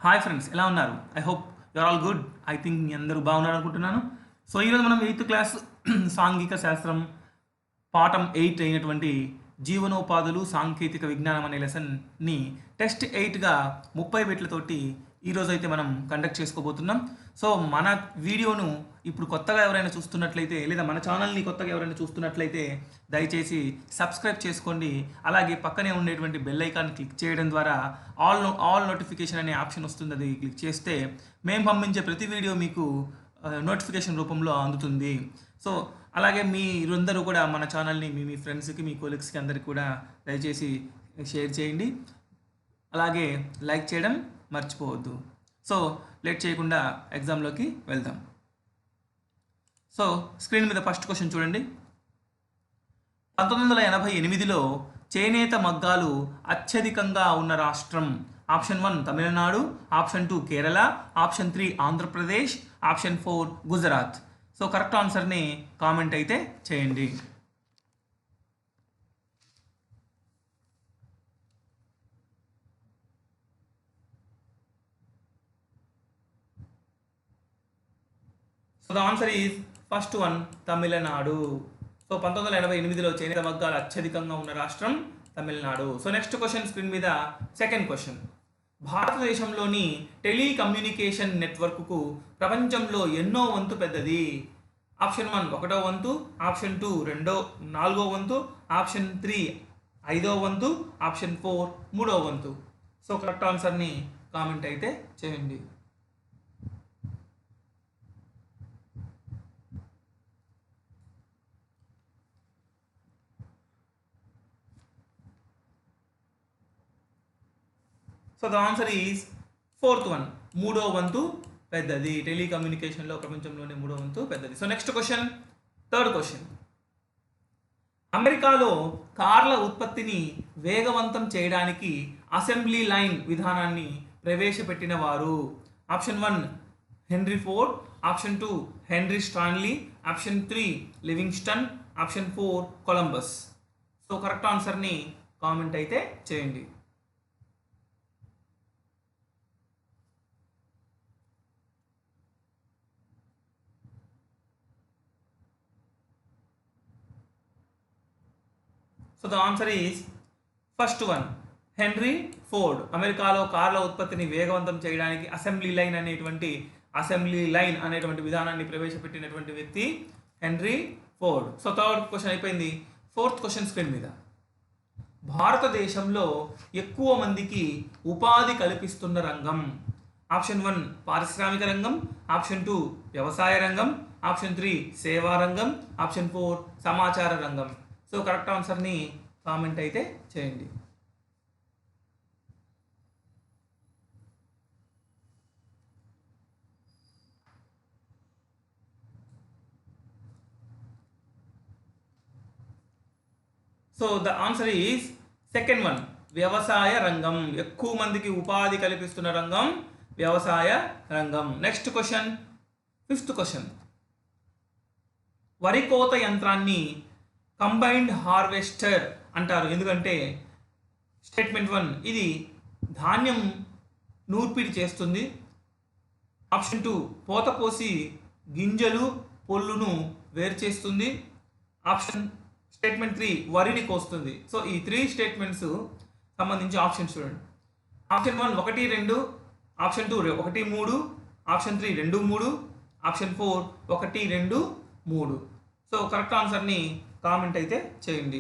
Hi friends, ఎలా ఉన్నారు? I hope you're all good. I think మీ అందరూ బాగున్నారు అనుకుంటున్నాను. సో ఈరోజు మనం 8th క్లాస్ సాంఘిక శాస్త్రం పాఠం 8 అయినటువంటి జీవనోపాధులు సాంకేతిక విజ్ఞానం అనే లెసన్ని టెస్ట్ 8గా 30 బిట్లతోటి ఈరోజు అయితే మనం కండక్ట్ చేసుకోబోతున్నాం. సో మన వీడియోను ఇప్పుడు కొత్తగా ఎవరైనా చూస్తున్నట్లయితే, లేదా మన ఛానల్ని కొత్తగా ఎవరైనా చూస్తున్నట్లయితే దయచేసి సబ్స్క్రైబ్ చేసుకోండి. అలాగే పక్కనే ఉండేటువంటి బెల్ ఐకాన్ క్లిక్ చేయడం ద్వారా ఆల్ నోటిఫికేషన్ అనే ఆప్షన్ వస్తుంది. అది క్లిక్ చేస్తే మేము పంపించే ప్రతి వీడియో మీకు నోటిఫికేషన్ రూపంలో అందుతుంది. సో అలాగే మీరందరూ కూడా మన ఛానల్ని మీ ఫ్రెండ్స్కి, మీ కొలీగ్స్కి అందరికీ కూడా దయచేసి షేర్ చేయండి. అలాగే లైక్ చేయడం మర్చిపోవద్దు. సో లేట్ చేయకుండా ఎగ్జామ్లోకి వెళ్దాం. సో స్క్రీన్ మీద ఫస్ట్ క్వశ్చన్ చూడండి. 1988లో చేనేత మగ్గాలు అత్యధికంగా ఉన్న రాష్ట్రం. Option 1 Tamil Nadu, option 2 Kerala, option 3 Andhra Pradesh, option 4 Gujarat. So correct ఆన్సర్ని కామెంట్ అయితే చేయండి. So the answer is first one, Tamil Nadu. So 1988లో చేనేత మగ్గాలు అత్యధికంగా ఉన్న రాష్ట్రం Tamil Nadu. So next question screen మీద సెకండ్ క్వశ్చన్. భారతదేశంలోని టెలికమ్యూనికేషన్ నెట్వర్క్కు ప్రపంచంలో ఎన్నో వంతు పెద్దది? ఆప్షన్ 1 1వ వంతు, ఆప్షన్ 2 4వ వంతు, ఆప్షన్ 3 5వ వంతు, ఆప్షన్ 4 3వ వంతు. సో కరెక్ట్ ఆన్సర్ని కామెంట్ అయితే చేయండి. So the answer is fourth one, మూడో వంతు పెద్దది. టెలికమ్యూనికేషన్లో ప్రపంచంలోనే మూడో వంతు పెద్దది. So next question, third question. అమెరికాలో కార్ల ఉత్పత్తిని వేగవంతం చేయడానికి అసెంబ్లీ లైన్ విధానాన్ని ప్రవేశపెట్టిన వారు? Option 1 Henry Ford, option 2 Henry Stanley, option 3 Livingstone, option 4 Columbus. So correct ఆన్సర్ని కామెంట్ అయితే చేయండి. So the answer is first one, Henry Ford. అమెరికాలో కార్ల ఉత్పత్తిని వేగవంతం చేయడానికి అసెంబ్లీ లైన్ అనేటువంటి విధానాన్ని ప్రవేశపెట్టినటువంటి వ్యక్తి henry Ford. So third question అయిపోయింది. ఫోర్త్ క్వశ్చన్ స్క్రీన్ మీద. భారతదేశంలో ఎక్కువ మందికి ఉపాధి కల్పిస్తున్న రంగం? ఆప్షన్ 1 పారిశ్రామిక రంగం, ఆప్షన్ 2 వ్యవసాయ రంగం, ఆప్షన్ 3 సేవా రంగం, ఆప్షన్ 4 సమాచార రంగం. సో కరెక్ట్ ఆన్సర్ని కామెంట్ అయితే చేయండి. So the answer is second one, వ్యవసాయ రంగం. ఎక్కువ మందికి ఉపాధి కల్పిస్తున్న రంగం వ్యవసాయ రంగం. Next question, fifth question. వరి కోత యంత్రాన్ని కంబైన్డ్ హార్వెస్టర్ అంటారు ఎందుకంటే? స్టేట్మెంట్ 1 ఇది ధాన్యం నూర్పిడి చేస్తుంది, ఆప్షన్ 2 పోత పోసి గింజలు పొల్లును వేరు చేస్తుంది, ఆప్షన్ స్టేట్మెంట్ 3 వరిని కోస్తుంది. సో ఈ 3 స్టేట్మెంట్స్ సంబంధించి ఆప్షన్స్ చూడండి. Option 1 1 2, option 2 1 3, option 3 2 3, option 4 1 2 3. So correct ఆన్సర్ని కామెంట్ అయితే చేయండి.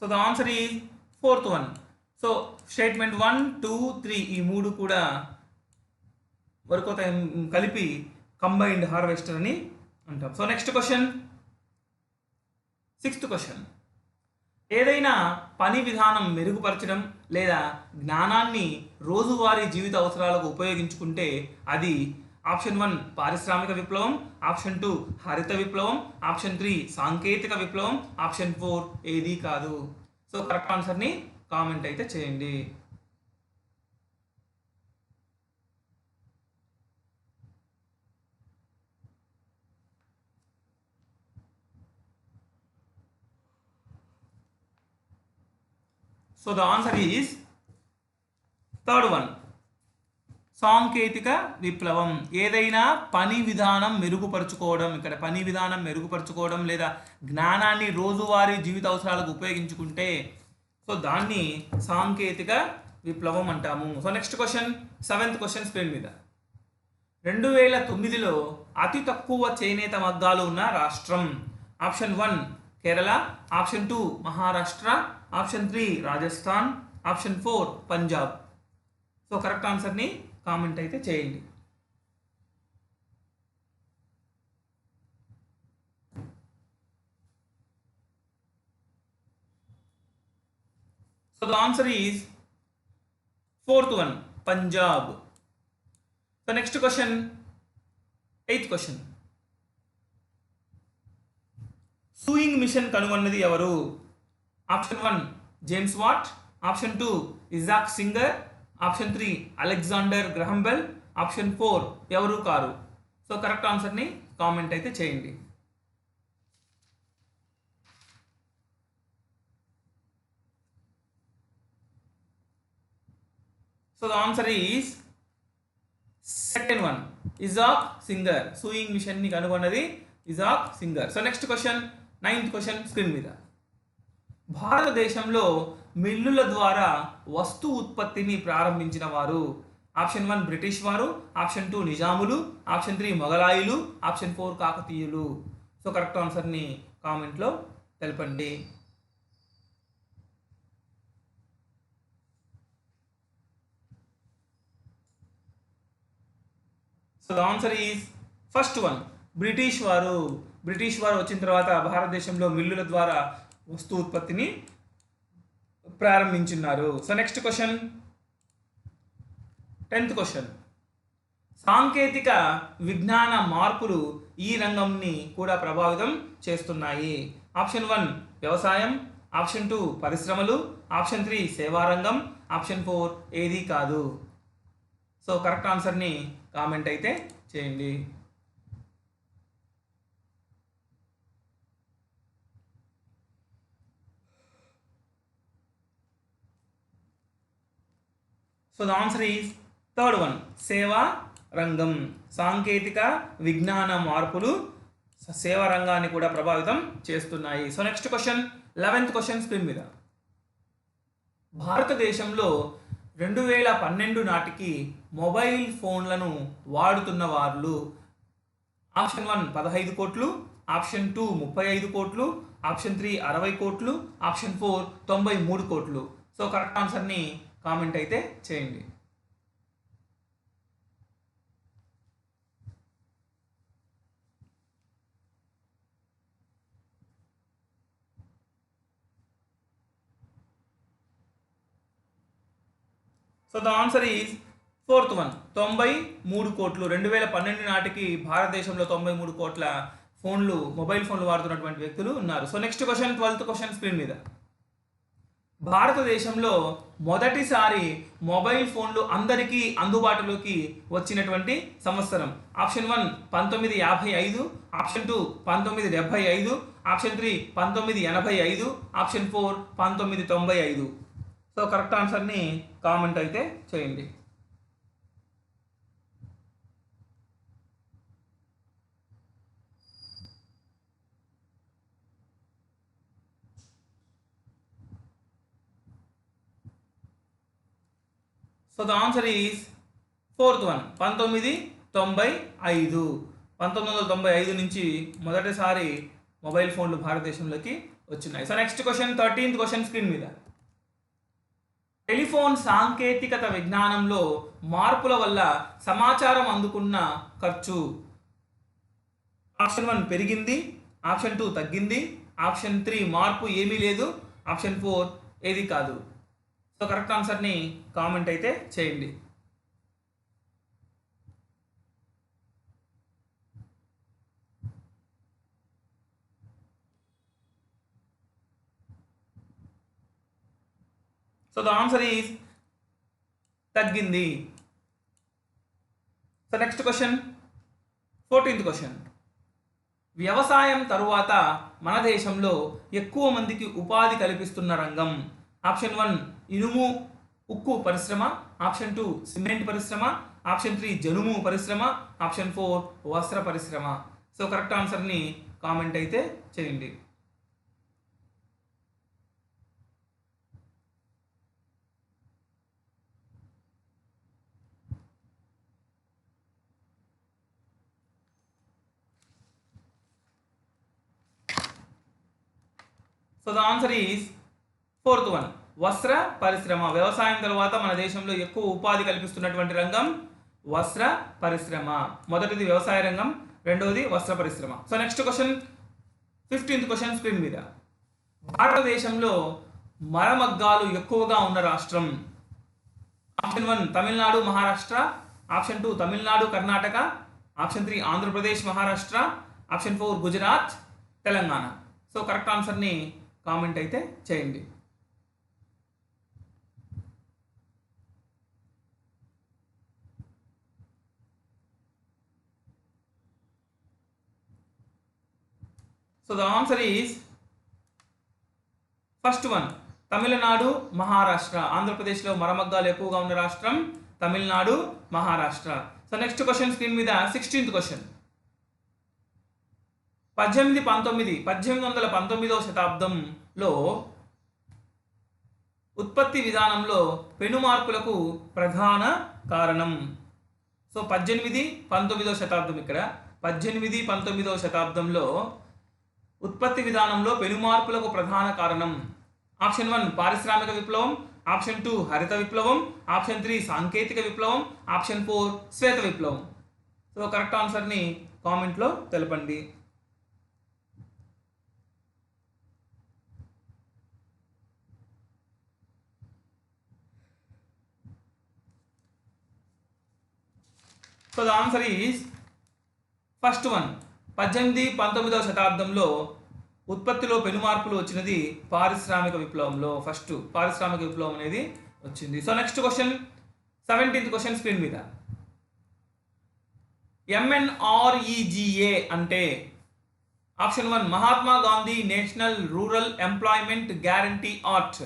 So the answer is fourth one. So statement 1 2 3 ఈ 3 కూడా వరికోత కలిపి కంబైన్డ్ హార్వెస్టర్ అని అంటాం. So next question, sixth question. ఏదైనా పని విధానం మెరుగుపరచడం లేదా జ్ఞానాన్ని రోజువారీ జీవిత అవసరాలకు ఉపయోగించుకుంటే అది ఆప్షన్ 1 పారిశ్రామిక విప్లవం, ఆప్షన్ 2 హరిత విప్లవం, ఆప్షన్ 3 సాంకేతిక విప్లవం, ఆప్షన్ 4 ఏది కాదు. సో కరెక్ట్ ఆన్సర్ని కామెంట్ అయితే చేయండి. So the answer is third one, సాంకేతిక విప్లవం. ఏదైనా పని విధానం మెరుగుపరుచుకోవడం, ఇక్కడ పని విధానం మెరుగుపరుచుకోవడం లేదా జ్ఞానాన్ని రోజువారీ జీవిత అవసరాలకు ఉపయోగించుకుంటే సో దాన్ని సాంకేతిక విప్లవం అంటాము. So next question, 7th question screen మీద. 2009లో అతి తక్కువ చేనేత మగ్గాలు ఉన్న రాష్ట్రం. Option 1 Kerala, option 2 Maharashtra, option 3 Rajasthan, option 4 Punjab. So correct ఆన్సర్ని కామెంట్ అయితే చేయండి. So the answer is 4th one, Punjab. So next question, 8th question. Sewing machine కనుగొన్నది ఎవరు? Option 1 James Watt, option 2 Isaac Singer, option 3 Alexander Graham Bell, option 4 ఎవరు కారు. So correct ఆన్సర్ని comment అయితే చేయండి. So the answer is second one, Isaac Singer. Sewing మిషన్ని కనుగొన్నది Isaac Singer. So next question, 9th question screen మీద. భారతదేశంలో మిల్లుల ద్వారా వస్తు ఉత్పత్తిని ప్రారంభించిన వారు. ఆప్షన్ 1 బ్రిటిష్ వారు, ఆప్షన్ 2 నిజాములు, ఆప్షన్ 3 మొఘలాయులు, ఆప్షన్ 4 కాకతీయులు. సో కరెక్ట్ ఆన్సర్ని కామెంట్లో తెలపండి. So the answer is first one, British వారు. బ్రిటిష్ వారు వచ్చిన తర్వాత భారతదేశంలో మిల్లుల ద్వారా వస్తు ఉత్పత్తిని ప్రారంభించున్నారు. So next question, 10th question. సాంకేతిక విజ్ఞాన మార్పులు ఈ రంగంని కూడా ప్రభావితం చేస్తున్నాయి. ఆప్షన్ 1 వ్యవసాయం, ఆప్షన్ 2 పరిశ్రమలు, ఆప్షన్ 3 సేవారంగం, ఆప్షన్ 4 ఏది కాదు. సో కరెక్ట్ ఆన్సర్ని కామెంట్ అయితే చేయండి. So the answer is third one, సేవా రంగం. సాంకేతిక విజ్ఞాన మార్పులు సేవా రంగాన్ని కూడా ప్రభావితం చేస్తున్నాయి. So next question, 11th question screen మీద. భారతదేశంలో 2012 నాటికి మొబైల్ ఫోన్లను వాడుతున్న వాళ్ళు. ఆప్షన్ 1 15 కోట్లు, ఆప్షన్ 2 35 కోట్లు, ఆప్షన్ 3 60 కోట్లు, ఆప్షన్ 4 93 కోట్లు. సో కరెక్ట్ ఆన్సర్ని కామెంట్ అయితే చేయండి. So the answer is 4th one, 93 కోట్లు. 2012 నాటికి భారతదేశంలో 93 కోట్ల ఫోన్లు, మొబైల్ ఫోన్లు వాడుతున్నటువంటి వ్యక్తులు ఉన్నారు. So next question, 12th question screen మీద. భారతదేశంలో మొదటిసారి మొబైల్ ఫోన్లు అందరికీ అందుబాటులోకి వచ్చినటువంటి సంవత్సరం. Option 1 1955, option 2 1975, option 3 1985, option 4 1995. So correct ఆన్సర్ని కామెంట్ అయితే చేయండి. So the answer is 4th one, 1995. 1995 నుంచి మొదటిసారి మొబైల్ ఫోన్లు భారతదేశంలోకి వచ్చినాయి. So next question, 13th question screen మీద. టెలిఫోన్ సాంకేతికత విజ్ఞానంలో మార్పుల వల్ల సమాచారం అందుకున్న ఖర్చు. ఆప్షన్ 1 పెరిగింది, ఆప్షన్ 2 తగ్గింది, ఆప్షన్ 3 మార్పు ఏమీ లేదు, ఆప్షన్ 4 ఏది కాదు. సో కరెక్ట్ ఆన్సర్ని కామెంట్ అయితే చేయండి. సో ద ఆన్సర్ ఈజ్ తగ్గింది. So next question, 14th question. వ్యవసాయం తరువాత మన దేశంలో ఎక్కువ మందికి ఉపాధి కల్పిస్తున్న రంగం. ఆప్షన్ 1 ఇనుము ఉక్కు పరిశ్రమ, ఆప్షన్ 2 సిమెంట్ పరిశ్రమ, ఆప్షన్ 3 జనుము పరిశ్రమ, ఆప్షన్ 4 వస్త్ర పరిశ్రమ. సో కరెక్ట్ ఆన్సర్ని కామెంట్ అయితే చేయండి. So the answer is fourth one, వస్త్ర పరిశ్రమ. వ్యవసాయం తర్వాత మన దేశంలో ఎక్కువ ఉపాధి కల్పిస్తున్నటువంటి రంగం వస్త్ర పరిశ్రమ. మొదటిది వ్యవసాయ రంగం, రెండవది వస్త్ర పరిశ్రమ. So next question, 15th question screen మీద. భారతదేశంలో మరమగ్గాలు ఎక్కువగా ఉన్న రాష్ట్రం. Option 1 Tamil Nadu Maharashtra, option 2 Tamil Nadu Karnataka, option 3 Andhra Pradesh Maharashtra, option 4 Gujarat Telangana. So correct ఆన్సర్ని కామెంట్ అయితే చేయండి. So the answer is first one, Tamil Nadu Maharashtra. ఆంధ్రప్రదేశ్లో మరమగ్గాలు ఎక్కువగా ఉన్న రాష్ట్రం Tamil Nadu Maharashtra. So next question screen మీద 16th క్వశ్చన్. 1819వ శతాబ్దంలో ఉత్పత్తి విధానంలో పెను మార్పులకు ప్రధాన కారణం. సో 18-19వ శతాబ్దం, ఇక్కడ 18-19వ శతాబ్దంలో ఉత్పత్తి విధానంలో పెను మార్పులకు ప్రధాన కారణం. ఆప్షన్ 1 పారిశ్రామిక విప్లవం, ఆప్షన్ 2 హరిత విప్లవం, ఆప్షన్ 3 సాంకేతిక విప్లవం, ఆప్షన్ 4 శ్వేత విప్లవం. సో కరెక్ట్ ఆన్సర్ని కామెంట్లో తెలపండి. So the answer is first one, 18-19వ శతాబ్దంలో ఉత్పత్తిలో పెను మార్పులు వచ్చినది పారిశ్రామిక విప్లవంలో. ఫస్ట్ పారిశ్రామిక విప్లవం అనేది వచ్చింది. So next question, 17th question screen మీద. MNREGA అంటే option 1 Mahatma Gandhi national rural employment guarantee act,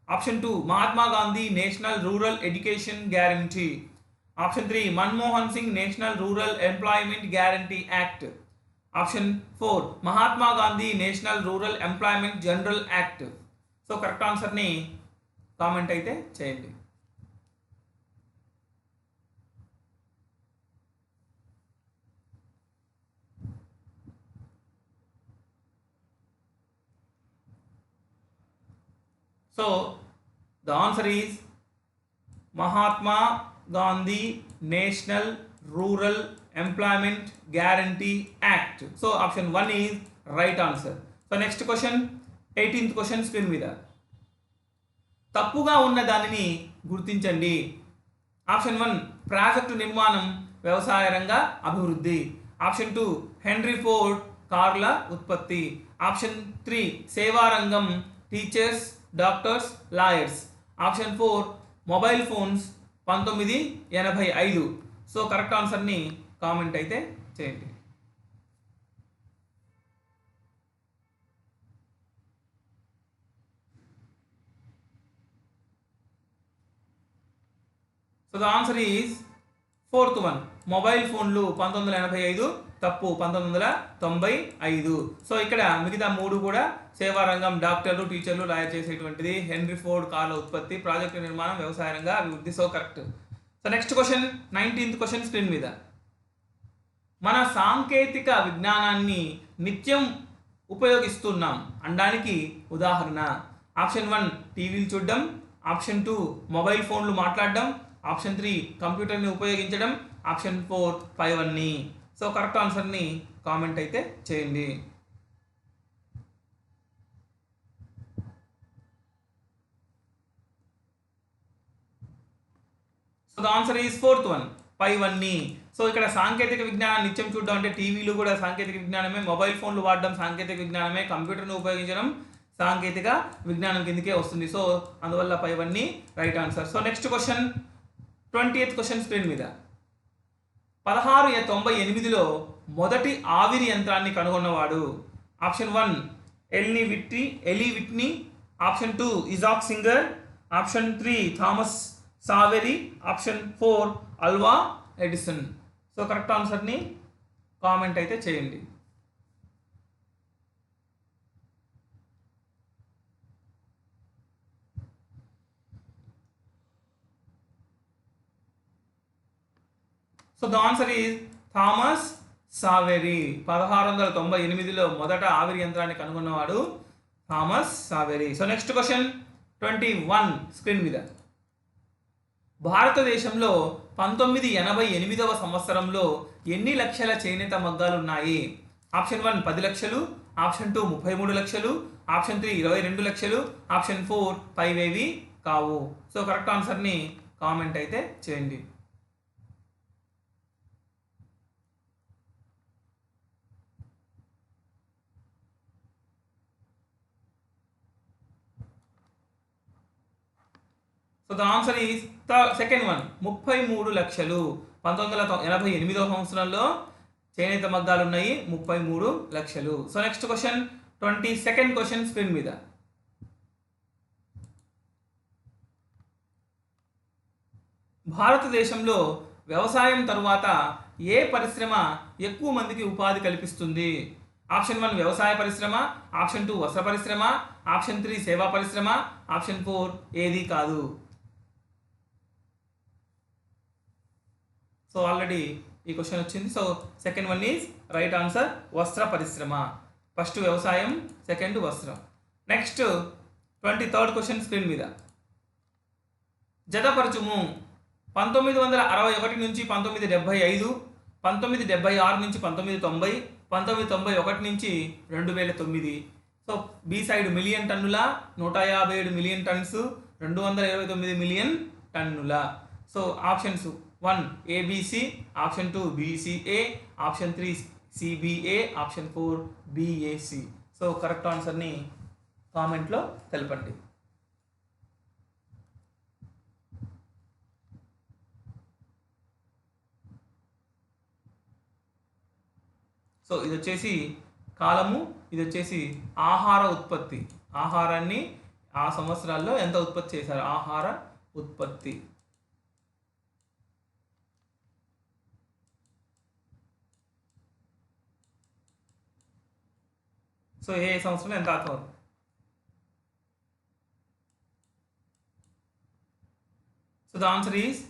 option 2 Mahatma Gandhi national rural education guarantee, option 3 Manmohan Singh national rural employment guarantee act, option 4 Mahatma Gandhi national rural employment general act. So correct ఆన్సర్ని comment అయితే చేయండి. So the answer is Mahatma Gandhi national rural employment guarantee act. So option 1 is right answer. So next question, 18th question screen మీద. తప్పుగా ఉన్న దానిని గుర్తించండి. Option 1 project నిర్మాణం వ్యవసాయ రంగ అభివృద్ధి, ఆప్షన్ 2 హెన్రీ ఫోర్డ్ కార్ల ఉత్పత్తి, ఆప్షన్ 3 సేవా రంగం teachers doctors lawyers, option 4 mobile phones 1985. So correct ఆన్సర్ని కామెంట్ అయితే చేయండి. So the answer is fourth one, mobile ఫోన్లు 1985 తప్పు, 1995. సో ఇక్కడ మిగతా 3 కూడా సేవా రంగం డాక్టర్లు టీచర్లు లాయర్ చేసేటువంటిది, హెన్రీ ఫోర్డ్ కార్ల ఉత్పత్తి, ప్రాజెక్టు నిర్మాణం వ్యవసాయ రంగ అభివృద్ధి. So correct. So next question, 19th question screen మీద. మన సాంకేతిక విజ్ఞానాన్ని నిత్యం ఉపయోగిస్తున్నాం అనడానికి ఉదాహరణ. ఆప్షన్ 1 టీవీలు చూడడం, ఆప్షన్ 2 మొబైల్ ఫోన్లు మాట్లాడడం, ఆప్షన్ 3 కంప్యూటర్ని ఉపయోగించడం, ఆప్షన్ 4 పైవన్నీ. సో కరెక్ట్ ఆన్సర్ని కామెంట్ అయితే చేయండి. So the answer is fourth one, పైవన్నీ. సో ఇక్కడ సాంకేతిక విజ్ఞానాన్ని నిత్యం చూడడం అంటే టీవీలు కూడా సాంకేతిక విజ్ఞానమే, మొబైల్ ఫోన్లు వాడడం సాంకేతిక విజ్ఞానమే, కంప్యూటర్ను ఉపయోగించడం సాంకేతిక విజ్ఞానం కిందకే వస్తుంది. సో అందువల్ల పైవన్నీ right answer. So next question, 20th question screen మీద. 1698లో మొదటి ఆవిరి యంత్రాన్ని కనుగొన్నవాడు. Option 1 Eli Whitney, option 2 Isaac Singer, option 3 Thomas Savery, option 4 Alva Edison. So correct ఆన్సర్ని కామెంట్ అయితే చేయండి. So the answer is Thomas Savery. 1698లో మొదట ఆవిరి యంత్రాన్ని కనుగొన్నవాడు Thomas Savery. So next question 21 screen మీద. భారతదేశంలో 1988వ సంవత్సరంలో ఎన్ని లక్షల చేనేత మగ్గాలు ఉన్నాయి? ఆప్షన్ 1 10 లక్షలు, ఆప్షన్ 2 33 లక్షలు, ఆప్షన్ 3 22 లక్షలు, ఆప్షన్ 4 పైవేవి కావు. సో కరెక్ట్ ఆన్సర్ని కామెంట్ అయితే చేయండి. So the answer is second one 33 లక్షలు. 1988వ సంవత్సరంలో చేనేత మగ్గాలు ఉన్నాయి 33 లక్షలు. So next question 22nd question screen మీద. భారతదేశంలో వ్యవసాయం తరువాత ఏ పరిశ్రమ ఎక్కువ మందికి ఉపాధి కల్పిస్తుంది? ఆప్షన్ 1 వ్యవసాయ పరిశ్రమ, ఆప్షన్ 2 వస్త్ర పరిశ్రమ, ఆప్షన్ 3 సేవా పరిశ్రమ, ఆప్షన్ 4 ఏది కాదు. సో ఆల్రెడీ ఈ క్వశ్చన్ వచ్చింది. So second one is right answer వస్త్ర పరిశ్రమ. ఫస్ట్ వ్యవసాయం, సెకండ్ వస్త్రం. నెక్స్ట్ 23rd క్వశ్చన్ స్క్రీన్ మీద. జతపరచుము. 1961 నుంచి 1975, 1976 నుంచి 1990, 1991 నుంచి 2009. సో బి సైడ్ మిలియన్ టన్నుల, 157 మిలియన్ టన్స్, 229 మిలియన్ టన్నుల. So options 1 A B C, option 2 B C A, option 3 C B A, option 4 B A C. So correct ఆన్సర్ని కామెంట్లో తెలపండి. సో ఇది వచ్చేసి కాలము, ఇది వచ్చేసి ఆహార ఉత్పత్తి. ఆహారాన్ని ఆ సంవత్సరాల్లో ఎంత ఉత్పత్తి చేశారు, ఆహార ఉత్పత్తి. సో ఏ సంవత్సరం ఎంత అవుతుంది? So the answer is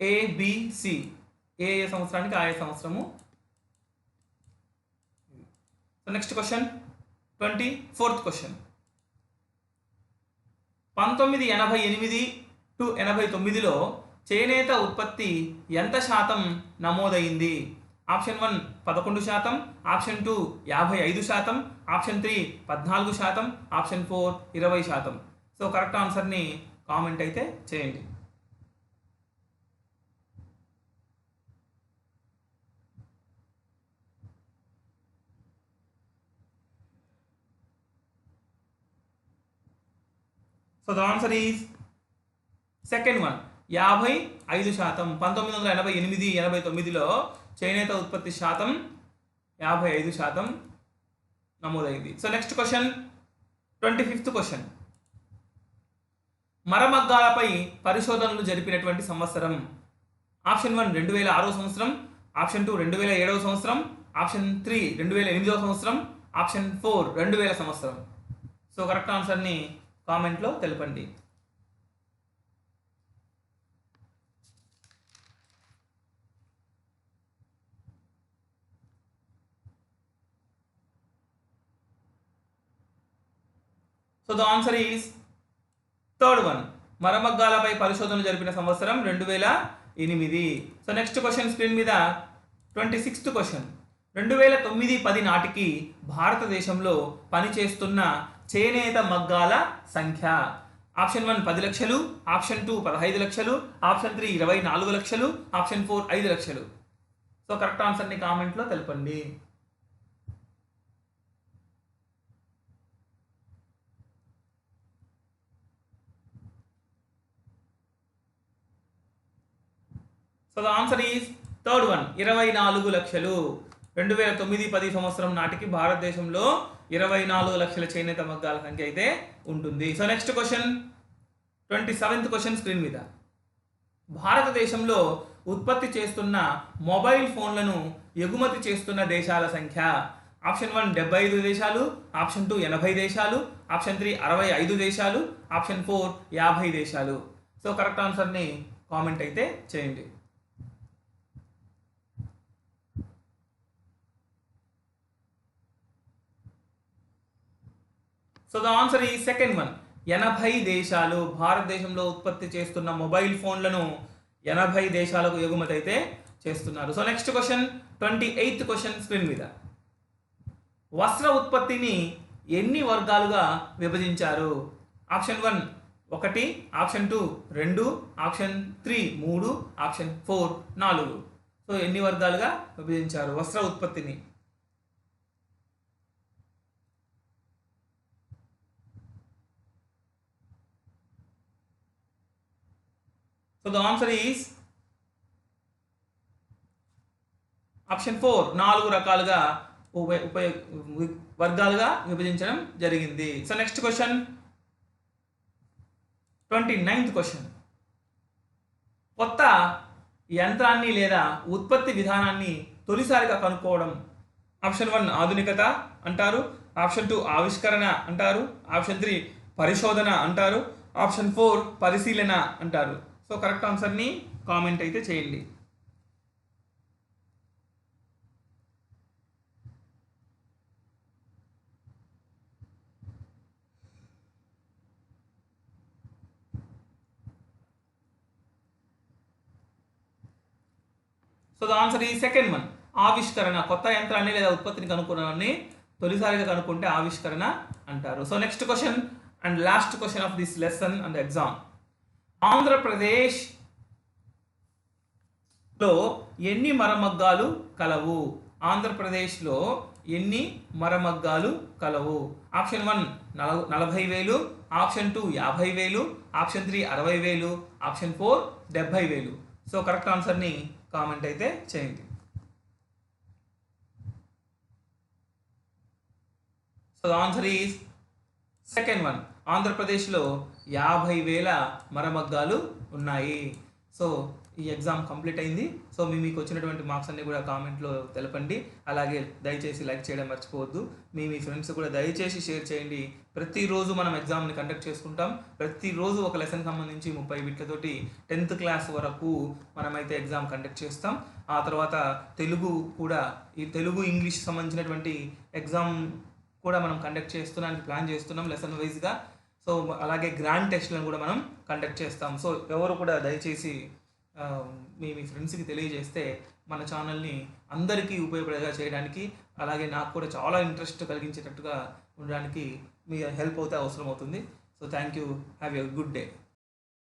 ABC. ఏ సంవత్సరానికి ఆయా సంవత్సరము. So next question 24th question. 1988 to 89లో చేనేత ఉత్పత్తి ఎంత శాతం నమోదైంది? Option 1 11%, option 2 55%, option 3 14%, option 4 20%. So correct ఆన్సర్ని కామెంట్ అయితే చేయండి. So the answer is second one 55%. 1988, 89లో చేనేత ఉత్పత్తి శాతం 55% నమోదైంది. So next question 25th question. మరమగ్గాలపై పరిశోధనలు జరిపినటువంటి సంవత్సరం. ఆప్షన్ 1 2006 సంవత్సరం, ఆప్షన్ 2 2007 సంవత్సరం, ఆప్షన్ 3 2008 సంవత్సరం, ఆప్షన్ 4 2000 సంవత్సరం. సో కరెక్ట్ ఆన్సర్ని కామెంట్లో తెలపండి. So the answer is third one. మరమగ్గాలపై పరిశోధనలు జరిపిన సంవత్సరం 2008. సో నెక్స్ట్ క్వశ్చన్ స్క్రీన్ మీద 26th క్వశ్చన్. 2009-10 నాటికి భారతదేశంలో పనిచేస్తున్న చేనేత మగ్గాల సంఖ్య. ఆప్షన్ 1 10 లక్షలు, ఆప్షన్ 2 15 లక్షలు, ఆప్షన్ 3 24 లక్షలు, ఆప్షన్ 4 5 లక్షలు. సో కరెక్ట్ ఆన్సర్ని కామెంట్లో తెలపండి. So the answer is third one 24 లక్షలు. 2009-10 సంవత్సరం నాటికి భారతదేశంలో 24 లక్షల చేనేత మగ్గాల సంఖ్య అయితే ఉంటుంది. So next question 27th question screen మీద. భారతదేశంలో ఉత్పత్తి చేస్తున్న మొబైల్ ఫోన్లను ఎగుమతి చేస్తున్న దేశాల సంఖ్య. ఆప్షన్ 1 75 దేశాలు, ఆప్షన్ 2 80 దేశాలు, ఆప్షన్ 3 65 దేశాలు, ఆప్షన్ 4 50 దేశాలు. సో కరెక్ట్ ఆన్సర్ని కామెంట్ అయితే చేయండి. సో ద ఆన్సర్ ఈ సెకండ్ వన్, 80 దేశాలు. భారతదేశంలో ఉత్పత్తి చేస్తున్న మొబైల్ ఫోన్లను 80 దేశాలకు ఎగుమతి అయితే చేస్తున్నారు. So next question 28th question screen మీద. వస్త్ర ఉత్పత్తిని ఎన్ని వర్గాలుగా విభజించారు? Option 1 1, option 2 2, option 3 3, option 4 4. So ఎన్ని వర్గాలుగా విభజించారు వస్త్ర ఉత్పత్తిని? So the answer is option 4, 4 రకాలుగా వర్గాలుగా విభజించడం జరిగింది. So next question 29th question. కొత్త యంత్రాన్ని లేదా ఉత్పత్తి విధానాన్ని తొలిసారిగా కనుక్కోవడం. ఆప్షన్ 1 ఆధునికత అంటారు, ఆప్షన్ 2 ఆవిష్కరణ అంటారు, ఆప్షన్ 3 పరిశోధన అంటారు, ఆప్షన్ 4 పరిశీలన అంటారు. సో కరెక్ట్ ఆన్సర్ని కామెంట్ అయితే చేయండి. సో ద ఆన్సర్ ఈ సెకండ్ వన్, ఆవిష్కరణ. కొత్త యంత్రాన్ని లేదా ఉత్పత్తిని కనుక్కున్నదాన్ని తొలిసారిగా కనుక్కుంటే ఆవిష్కరణ అంటారు. So next question and last question of this lesson and exam. ఆంధ్రప్రదేశ్లో ఎన్ని మరమగ్గాలు కలవు? ఆంధ్రప్రదేశ్లో ఎన్ని మరమగ్గాలు కలవు? Option 1 40,000, option 2 50,000, option 3 60,000, option 4 70,000. So correct ఆన్సర్ని కామెంట్ అయితే చేయండి. So the answer is second one, ఆంధ్రప్రదేశ్లో 50,000 మరమగ్గాలు ఉన్నాయి. సో ఈ ఎగ్జామ్ కంప్లీట్ అయింది. సో మీకు వచ్చినటువంటి మార్క్స్ అన్ని కూడా కామెంట్లో తెలపండి. అలాగే దయచేసి లైక్ చేయడం మర్చిపోవద్దు. మీ ఫ్రెండ్స్ కూడా దయచేసి షేర్ చేయండి. ప్రతిరోజు మనం ఎగ్జామ్ని కండక్ట్ చేసుకుంటాం. ప్రతిరోజు ఒక లెసన్ సంబంధించి 30 బిట్లతోటి 10th క్లాస్ వరకు మనమైతే ఎగ్జామ్ కండక్ట్ చేస్తాం. ఆ తర్వాత తెలుగు కూడా, ఈ తెలుగు ఇంగ్లీష్ సంబంధించినటువంటి ఎగ్జామ్ కూడా మనం కండక్ట్ చేస్తున్నానికి ప్లాన్ చేస్తున్నాం లెసన్ వైజ్గా. సో అలాగే గ్రాండ్ టెస్ట్లను కూడా మనం కండక్ట్ చేస్తాం. సో ఎవరు కూడా దయచేసి మీ ఫ్రెండ్స్కి తెలియజేస్తే మన ఛానల్ని అందరికీ ఉపయోగపడేలా చేయడానికి, అలాగే నాకు కూడా చాలా ఇంట్రెస్ట్ కలిగించేటట్టుగా ఉండడానికి మీ హెల్ప్ అయితే అవసరం అవుతుంది. So thank you. Have a good day.